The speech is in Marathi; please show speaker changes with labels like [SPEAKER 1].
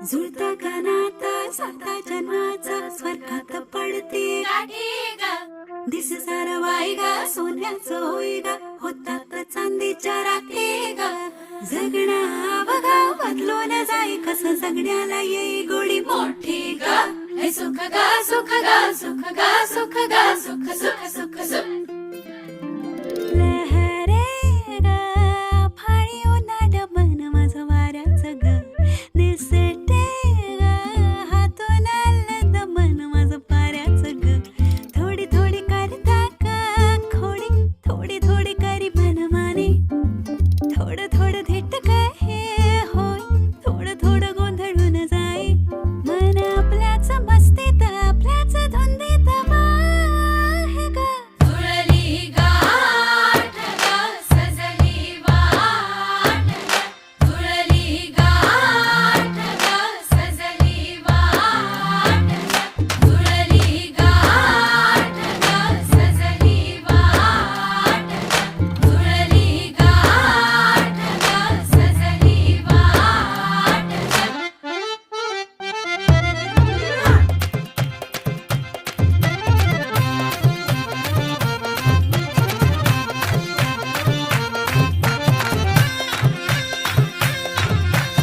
[SPEAKER 1] जुळता का नाता साता जन्माचा स्वर्गात पडते
[SPEAKER 2] गाठी ग,
[SPEAKER 1] दिस सारं वाई ग सोन्याचं होई ग होतात चांदीच्या राखी ग जगणं बघा बदलून जाई कसं जगण्याला येई गोडी मोठी ग
[SPEAKER 2] हे सुख ग सुख ग सुख ग सुख ग सुख सुख सुख सुख